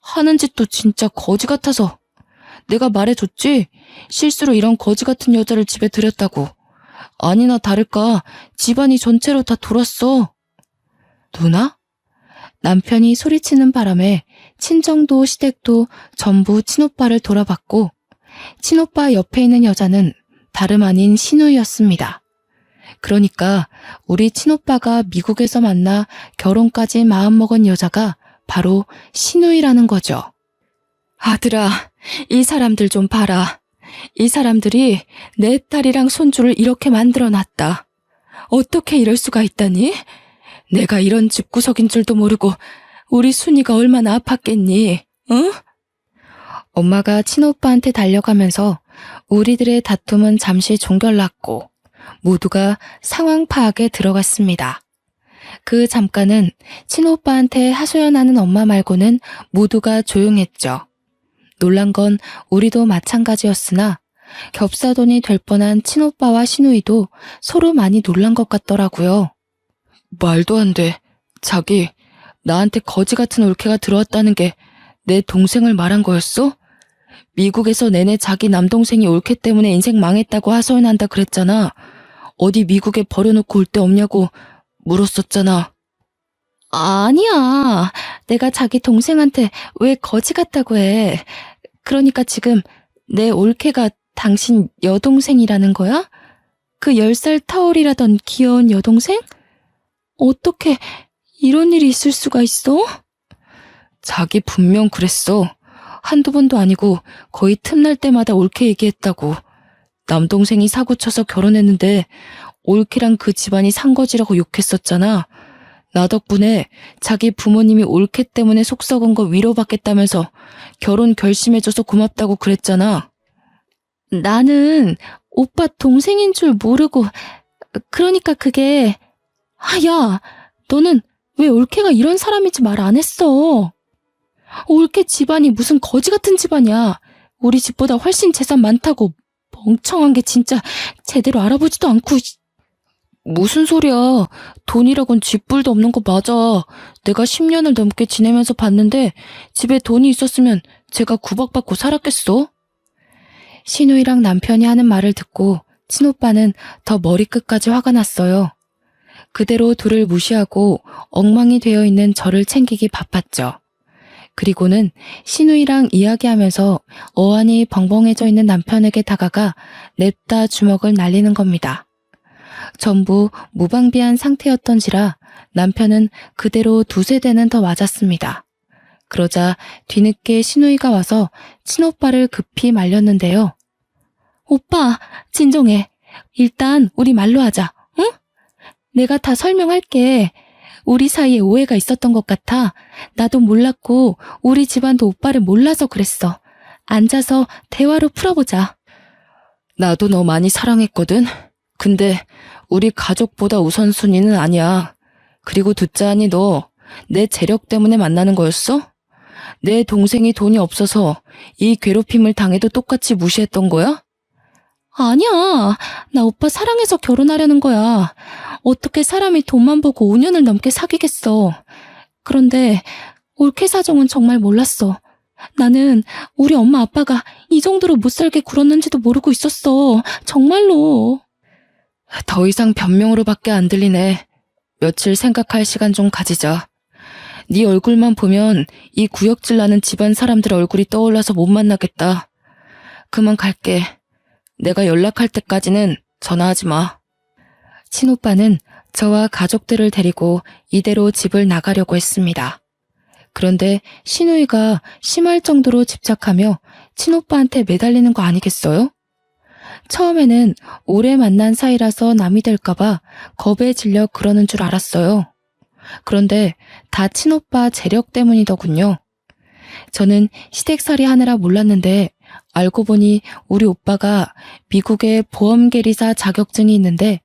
하는 짓도 진짜 거지 같아서. 내가 말해줬지? 실수로 이런 거지 같은 여자를 집에 들였다고. 아니나 다를까 집안이 전체로 다 돌았어. 누나? 남편이 소리치는 바람에 친정도 시댁도 전부 친오빠를 돌아봤고 친오빠 옆에 있는 여자는 다름 아닌 신우이였습니다. 그러니까 우리 친오빠가 미국에서 만나 결혼까지 마음먹은 여자가 바로 신우이라는 거죠. 아들아, 이 사람들 좀 봐라. 이 사람들이 내 딸이랑 손주를 이렇게 만들어놨다. 어떻게 이럴 수가 있다니? 내가 이런 집구석인 줄도 모르고 우리 순이가 얼마나 아팠겠니? 응? 엄마가 친오빠한테 달려가면서 우리들의 다툼은 잠시 종결났고 모두가 상황 파악에 들어갔습니다. 그 잠깐은 친오빠한테 하소연하는 엄마 말고는 모두가 조용했죠. 놀란 건 우리도 마찬가지였으나 겹사돈이 될 뻔한 친오빠와 시누이도 서로 많이 놀란 것 같더라고요. 말도 안 돼. 자기, 나한테 거지 같은 올케가 들어왔다는 게 내 동생을 말한 거였어? 미국에서 내내 자기 남동생이 올케 때문에 인생 망했다고 하소연한다 그랬잖아. 어디 미국에 버려놓고 올 데 없냐고 물었었잖아. 아니야. 내가 자기 동생한테 왜 거지 같다고 해. 그러니까 지금 내 올케가 당신 여동생이라는 거야? 그 10살 타올이라던 귀여운 여동생? 어떻게 이런 일이 있을 수가 있어? 자기 분명 그랬어. 한두 번도 아니고 거의 틈날 때마다 올케 얘기했다고. 남동생이 사고쳐서 결혼했는데 올케랑 그 집안이 산거지라고 욕했었잖아. 나 덕분에 자기 부모님이 올케 때문에 속 썩은 거 위로받겠다면서 결혼 결심해줘서 고맙다고 그랬잖아. 나는 오빠 동생인 줄 모르고, 그러니까 그게, 야, 너는 왜 올케가 이런 사람인지 말 안 했어? 올케 집안이 무슨 거지 같은 집안이야. 우리 집보다 훨씬 재산 많다고. 멍청한 게 진짜 제대로 알아보지도 않고. 무슨 소리야. 돈이라곤 쥐뿔도 없는 거 맞아. 내가 10년을 넘게 지내면서 봤는데 집에 돈이 있었으면 제가 구박받고 살았겠어? 시누이랑 남편이 하는 말을 듣고 친오빠는 더 머리끝까지 화가 났어요. 그대로 둘을 무시하고 엉망이 되어 있는 저를 챙기기 바빴죠. 그리고는 시누이랑 이야기하면서 어안이 벙벙해져 있는 남편에게 다가가 냅다 주먹을 날리는 겁니다. 전부 무방비한 상태였던지라 남편은 그대로 두세 대는 더 맞았습니다. 그러자 뒤늦게 시누이가 와서 친오빠를 급히 말렸는데요. 오빠, 진정해. 일단 우리 말로 하자, 응? 내가 다 설명할게. 우리 사이에 오해가 있었던 것 같아. 나도 몰랐고 우리 집안도 오빠를 몰라서 그랬어. 앉아서 대화로 풀어보자. 나도 너 많이 사랑했거든. 근데 우리 가족보다 우선순위는 아니야. 그리고 듣자하니 너 내 재력 때문에 만나는 거였어? 내 동생이 돈이 없어서 이 괴롭힘을 당해도 똑같이 무시했던 거야? 아니야. 나 오빠 사랑해서 결혼하려는 거야. 어떻게 사람이 돈만 보고 5년을 넘게 사귀겠어. 그런데 올케 사정은 정말 몰랐어. 나는 우리 엄마 아빠가 이 정도로 못 살게 굴었는지도 모르고 있었어. 정말로. 더 이상 변명으로밖에 안 들리네. 며칠 생각할 시간 좀 가지자. 네 얼굴만 보면 이 구역질 나는 집안 사람들 얼굴이 떠올라서 못 만나겠다. 그만 갈게. 내가 연락할 때까지는 전화하지 마. 친오빠는 저와 가족들을 데리고 이대로 집을 나가려고 했습니다. 그런데 시누이가 심할 정도로 집착하며 친오빠한테 매달리는 거 아니겠어요? 처음에는 오래 만난 사이라서 남이 될까봐 겁에 질려 그러는 줄 알았어요. 그런데 다 친오빠 재력 때문이더군요. 저는 시댁살이 하느라 몰랐는데 알고 보니 우리 오빠가 미국의 보험계리사 자격증이 있는데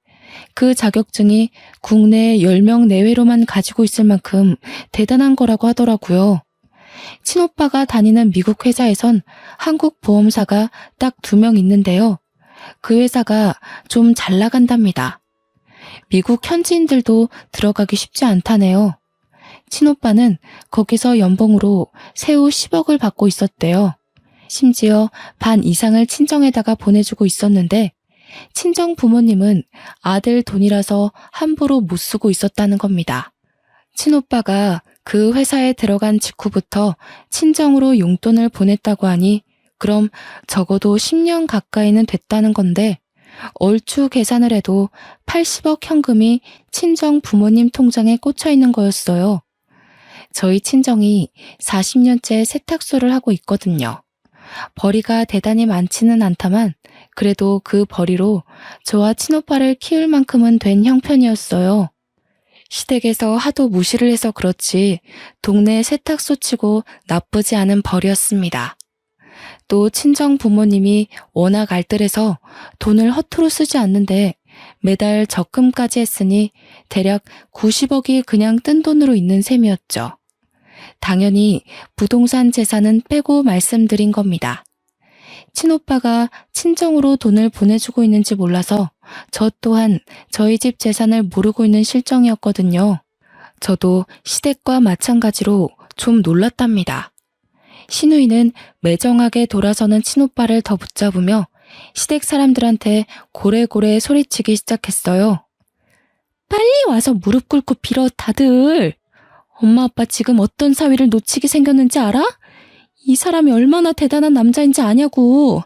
그 자격증이 국내 10명 내외로만 가지고 있을 만큼 대단한 거라고 하더라고요. 친오빠가 다니는 미국 회사에선 한국 보험사가 딱 2명 있는데요. 그 회사가 좀 잘 나간답니다. 미국 현지인들도 들어가기 쉽지 않다네요. 친오빠는 거기서 연봉으로 세후 10억을 받고 있었대요. 심지어 반 이상을 친정에다가 보내주고 있었는데 친정 부모님은 아들 돈이라서 함부로 못 쓰고 있었다는 겁니다. 친오빠가 그 회사에 들어간 직후부터 친정으로 용돈을 보냈다고 하니 그럼 적어도 10년 가까이는 됐다는 건데 얼추 계산을 해도 80억 현금이 친정 부모님 통장에 꽂혀 있는 거였어요. 저희 친정이 40년째 세탁소를 하고 있거든요. 벌이가 대단히 많지는 않다만 그래도 그 벌이로 저와 친오빠를 키울 만큼은 된 형편이었어요. 시댁에서 하도 무시를 해서 그렇지 동네 세탁소 치고 나쁘지 않은 벌이었습니다. 또 친정 부모님이 워낙 알뜰해서 돈을 허투루 쓰지 않는데 매달 적금까지 했으니 대략 90억이 그냥 뜬 돈으로 있는 셈이었죠. 당연히 부동산 재산은 빼고 말씀드린 겁니다. 친오빠가 친정으로 돈을 보내주고 있는지 몰라서 저 또한 저희 집 재산을 모르고 있는 실정이었거든요. 저도 시댁과 마찬가지로 좀 놀랐답니다. 신우이는 매정하게 돌아서는 친오빠를 더 붙잡으며 시댁 사람들한테 고래고래 소리치기 시작했어요. 빨리 와서 무릎 꿇고 빌어 다들. 엄마 아빠 지금 어떤 사위를 놓치게 생겼는지 알아? 이 사람이 얼마나 대단한 남자인지 아냐고.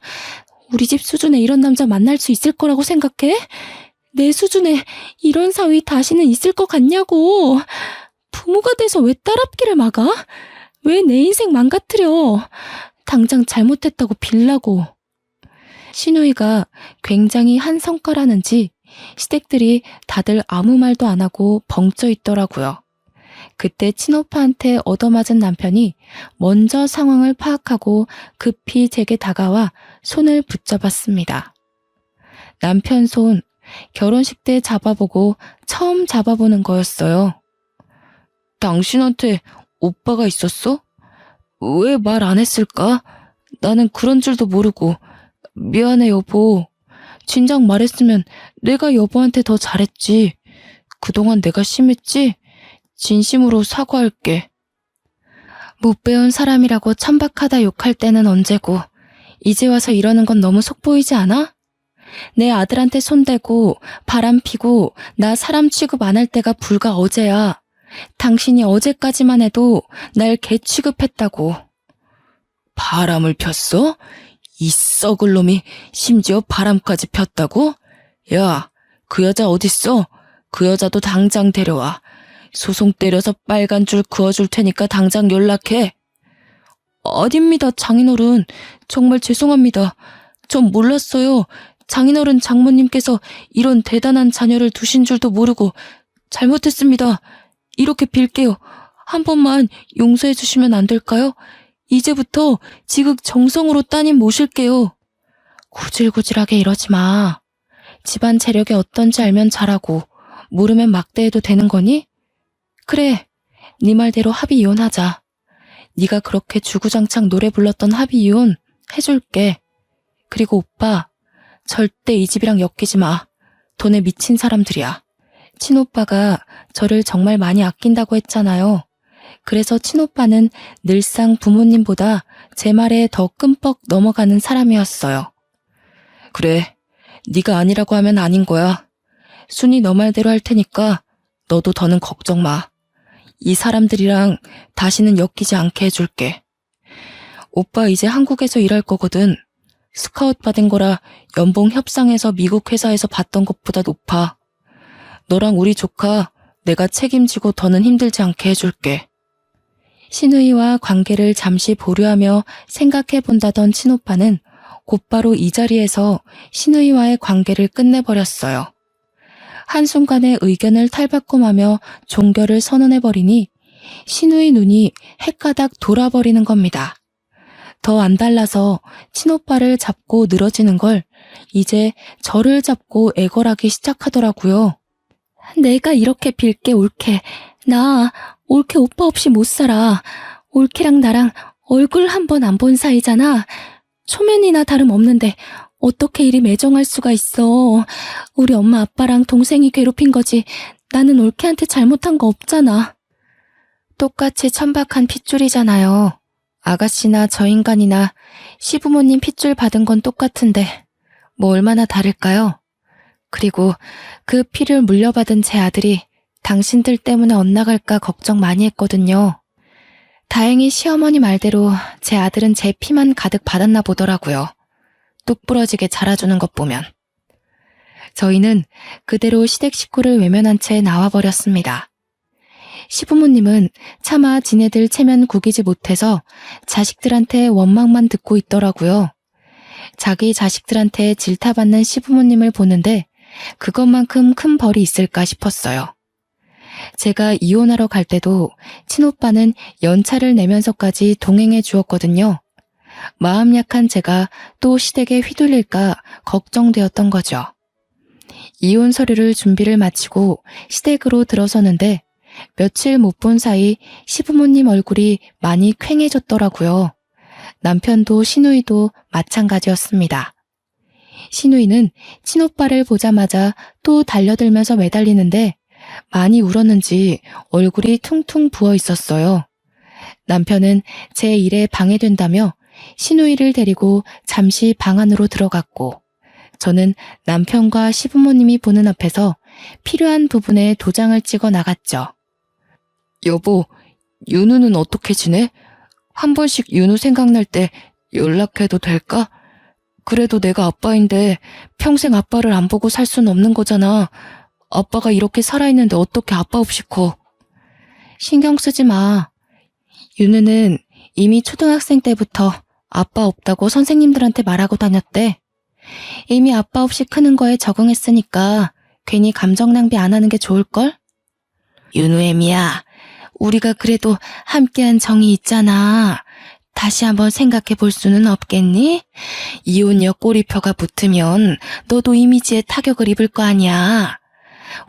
우리 집 수준에 이런 남자 만날 수 있을 거라고 생각해? 내 수준에 이런 사위 다시는 있을 것 같냐고. 부모가 돼서 왜 딸 앞길을 막아? 왜 내 인생 망가뜨려? 당장 잘못했다고 빌라고. 신우이가 굉장히 한성가라는지 시댁들이 다들 아무 말도 안 하고 벙쪄 있더라고요. 그때 친오빠한테 얻어맞은 남편이 먼저 상황을 파악하고 급히 제게 다가와 손을 붙잡았습니다. 남편 손, 결혼식 때 잡아보고 처음 잡아보는 거였어요. 당신한테 오빠가 있었어? 왜 말 안 했을까? 나는 그런 줄도 모르고. 미안해 여보. 진작 말했으면 내가 여보한테 더 잘했지. 그동안 내가 심했지? 진심으로 사과할게. 못 배운 사람이라고 천박하다 욕할 때는 언제고 이제 와서 이러는 건 너무 속보이지 않아? 내 아들한테 손대고 바람 피고 나 사람 취급 안 할 때가 불과 어제야. 당신이 어제까지만 해도 날 개 취급했다고. 바람을 폈어? 이 썩을 놈이 심지어 바람까지 폈다고? 야, 그 여자 어딨어? 그 여자도 당장 데려와. 소송 때려서 빨간 줄 그어줄 테니까 당장 연락해. 아닙니다, 장인어른. 정말 죄송합니다. 전 몰랐어요. 장인어른 장모님께서 이런 대단한 자녀를 두신 줄도 모르고 잘못했습니다. 이렇게 빌게요. 한 번만 용서해 주시면 안 될까요? 이제부터 지극정성으로 따님 모실게요. 구질구질하게 이러지 마. 집안 재력이 어떤지 알면 잘하고 모르면 막대해도 되는 거니? 그래, 네 말대로 합의 이혼하자. 네가 그렇게 주구장창 노래 불렀던 합의 이혼 해줄게. 그리고 오빠, 절대 이 집이랑 엮이지 마. 돈에 미친 사람들이야. 친오빠가 저를 정말 많이 아낀다고 했잖아요. 그래서 친오빠는 늘상 부모님보다 제 말에 더 끔뻑 넘어가는 사람이었어요. 그래, 네가 아니라고 하면 아닌 거야. 순이 너 말대로 할 테니까 너도 더는 걱정 마. 이 사람들이랑 다시는 엮이지 않게 해줄게. 오빠 이제 한국에서 일할 거거든. 스카웃 받은 거라 연봉 협상에서 미국 회사에서 받던 것보다 높아. 너랑 우리 조카 내가 책임지고 더는 힘들지 않게 해줄게. 신우이와 관계를 잠시 보류하며 생각해본다던 친오빠는 곧바로 이 자리에서 신우이와의 관계를 끝내버렸어요. 한순간에 의견을 탈바꿈하며 종결을 선언해버리니 신우이 눈이 헷가닥 돌아버리는 겁니다. 더 안 달라서 친오빠를 잡고 늘어지는 걸 이제 저를 잡고 애걸하기 시작하더라고요. 내가 이렇게 빌게 올케. 나 올케 오빠 없이 못 살아. 올케랑 나랑 얼굴 한 번 안 본 사이잖아. 초면이나 다름없는데 어떻게 이리 매정할 수가 있어. 우리 엄마 아빠랑 동생이 괴롭힌 거지. 나는 올케한테 잘못한 거 없잖아. 똑같이 천박한 핏줄이잖아요. 아가씨나 저 인간이나 시부모님 핏줄 받은 건 똑같은데 뭐 얼마나 다를까요? 그리고 그 피를 물려받은 제 아들이 당신들 때문에 엇나갈까 걱정 많이 했거든요. 다행히 시어머니 말대로 제 아들은 제 피만 가득 받았나 보더라고요. 뚝 부러지게 자라주는 것 보면. 저희는 그대로 시댁 식구를 외면한 채 나와버렸습니다. 시부모님은 차마 지네들 체면 구기지 못해서 자식들한테 원망만 듣고 있더라고요. 자기 자식들한테 질타받는 시부모님을 보는데 그것만큼 큰 벌이 있을까 싶었어요. 제가 이혼하러 갈 때도 친오빠는 연차를 내면서까지 동행해 주었거든요. 마음 약한 제가 또 시댁에 휘둘릴까 걱정되었던 거죠. 이혼 서류를 준비를 마치고 시댁으로 들어서는데 며칠 못 본 사이 시부모님 얼굴이 많이 퀭해졌더라고요. 남편도 시누이도 마찬가지였습니다. 시누이는 친오빠를 보자마자 또 달려들면서 매달리는데 많이 울었는지 얼굴이 퉁퉁 부어 있었어요. 남편은 제 일에 방해된다며 시누이를 데리고 잠시 방 안으로 들어갔고 저는 남편과 시부모님이 보는 앞에서 필요한 부분에 도장을 찍어 나갔죠. 여보, 윤우는 어떻게 지내? 한 번씩 윤우 생각날 때 연락해도 될까? 그래도 내가 아빠인데 평생 아빠를 안 보고 살 순 없는 거잖아. 아빠가 이렇게 살아있는데 어떻게 아빠 없이 커? 신경 쓰지 마. 윤우는 이미 초등학생 때부터 아빠 없다고 선생님들한테 말하고 다녔대. 이미 아빠 없이 크는 거에 적응했으니까 괜히 감정 낭비 안 하는 게 좋을걸? 윤우애미야, 우리가 그래도 함께한 정이 있잖아. 다시 한번 생각해 볼 수는 없겠니? 이혼녀 꼬리표가 붙으면 너도 이미지에 타격을 입을 거 아니야.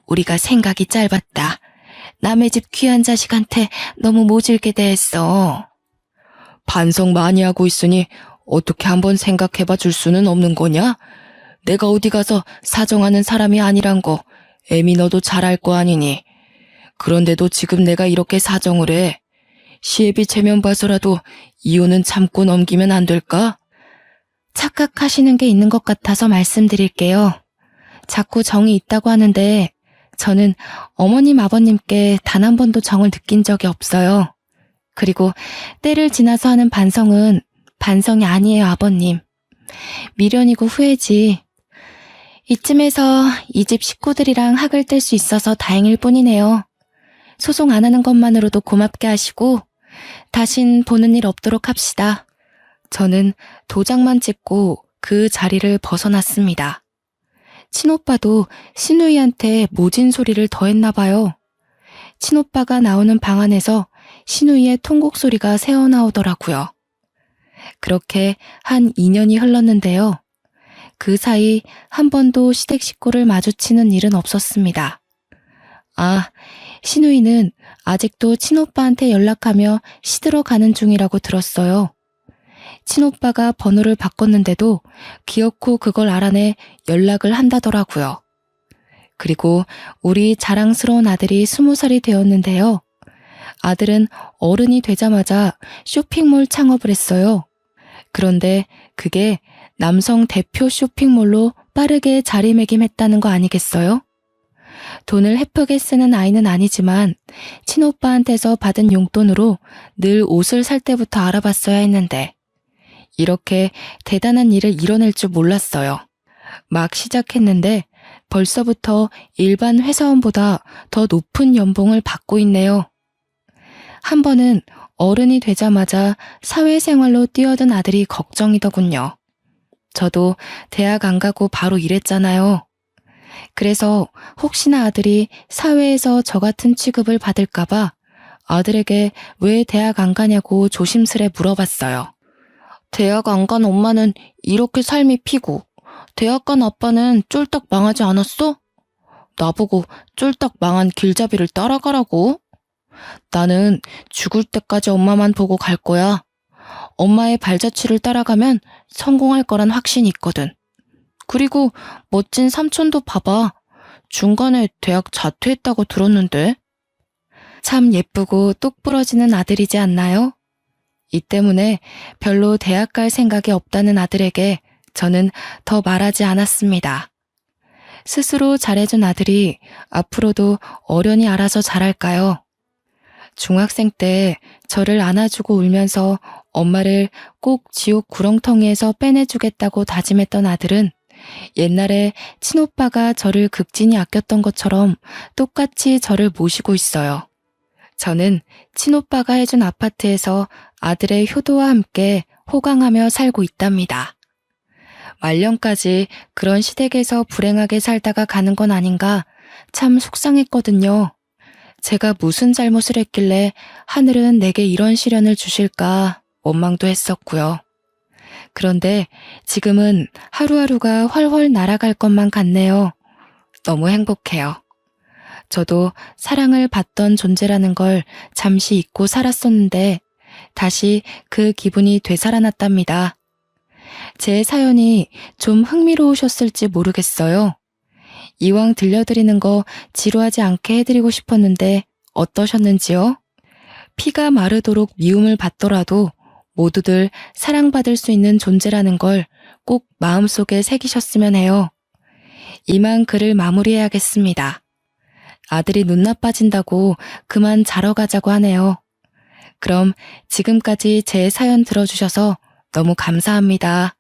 우리가 생각이 짧았다. 남의 집 귀한 자식한테 너무 모질게 대했어. 반성 많이 하고 있으니 어떻게 한번 생각해봐 줄 수는 없는 거냐? 내가 어디 가서 사정하는 사람이 아니란 거 애미 너도 잘 알 거 아니니. 그런데도 지금 내가 이렇게 사정을 해. 시애비 체면 봐서라도 이혼은 참고 넘기면 안 될까? 착각하시는 게 있는 것 같아서 말씀드릴게요. 자꾸 정이 있다고 하는데 저는 어머님 아버님께 단 한 번도 정을 느낀 적이 없어요. 그리고 때를 지나서 하는 반성은 반성이 아니에요, 아버님. 미련이고 후회지. 이쯤에서 이 집 식구들이랑 학을 뗄 수 있어서 다행일 뿐이네요. 소송 안 하는 것만으로도 고맙게 하시고 다신 보는 일 없도록 합시다. 저는 도장만 찍고 그 자리를 벗어났습니다. 친오빠도 시누이한테 모진 소리를 더 했나 봐요. 친오빠가 나오는 방 안에서 시누이의 통곡 소리가 새어나오더라고요. 그렇게 한 2년이 흘렀는데요. 그 사이 한 번도 시댁 식구를 마주치는 일은 없었습니다. 아, 시누이는 아직도 친오빠한테 연락하며 시들어 가는 중이라고 들었어요. 친오빠가 번호를 바꿨는데도 기어코 그걸 알아내 연락을 한다더라고요. 그리고 우리 자랑스러운 아들이 20살이 되었는데요. 아들은 어른이 되자마자 쇼핑몰 창업을 했어요. 그런데 그게 남성 대표 쇼핑몰로 빠르게 자리매김했다는 거 아니겠어요? 돈을 헤프게 쓰는 아이는 아니지만 친오빠한테서 받은 용돈으로 늘 옷을 살 때부터 알아봤어야 했는데 이렇게 대단한 일을 이뤄낼 줄 몰랐어요. 막 시작했는데 벌써부터 일반 회사원보다 더 높은 연봉을 받고 있네요. 한 번은 어른이 되자마자 사회생활로 뛰어든 아들이 걱정이더군요. 저도 대학 안 가고 바로 일했잖아요. 그래서 혹시나 아들이 사회에서 저 같은 취급을 받을까봐 아들에게 왜 대학 안 가냐고 조심스레 물어봤어요. 대학 안 간 엄마는 이렇게 삶이 피고 대학 간 아빠는 쫄딱 망하지 않았어? 나보고 쫄딱 망한 길잡이를 따라가라고? 나는 죽을 때까지 엄마만 보고 갈 거야. 엄마의 발자취를 따라가면 성공할 거란 확신이 있거든. 그리고 멋진 삼촌도 봐봐. 중간에 대학 자퇴했다고 들었는데. 참 예쁘고 똑 부러지는 아들이지 않나요? 이 때문에 별로 대학 갈 생각이 없다는 아들에게 저는 더 말하지 않았습니다. 스스로 잘해준 아들이 앞으로도 어련히 알아서 잘할까요? 중학생 때 저를 안아주고 울면서 엄마를 꼭 지옥 구렁텅이에서 빼내주겠다고 다짐했던 아들은 옛날에 친오빠가 저를 극진히 아꼈던 것처럼 똑같이 저를 모시고 있어요. 저는 친오빠가 해준 아파트에서 아들의 효도와 함께 호강하며 살고 있답니다. 말년까지 그런 시댁에서 불행하게 살다가 가는 건 아닌가 참 속상했거든요. 제가 무슨 잘못을 했길래 하늘은 내게 이런 시련을 주실까 원망도 했었고요. 그런데 지금은 하루하루가 훨훨 날아갈 것만 같네요. 너무 행복해요. 저도 사랑을 받던 존재라는 걸 잠시 잊고 살았었는데 다시 그 기분이 되살아났답니다. 제 사연이 좀 흥미로우셨을지 모르겠어요. 이왕 들려드리는 거 지루하지 않게 해드리고 싶었는데 어떠셨는지요? 피가 마르도록 미움을 받더라도 모두들 사랑받을 수 있는 존재라는 걸 꼭 마음속에 새기셨으면 해요. 이만 글을 마무리해야겠습니다. 아들이 눈 나빠진다고 그만 자러 가자고 하네요. 그럼 지금까지 제 사연 들어주셔서 너무 감사합니다.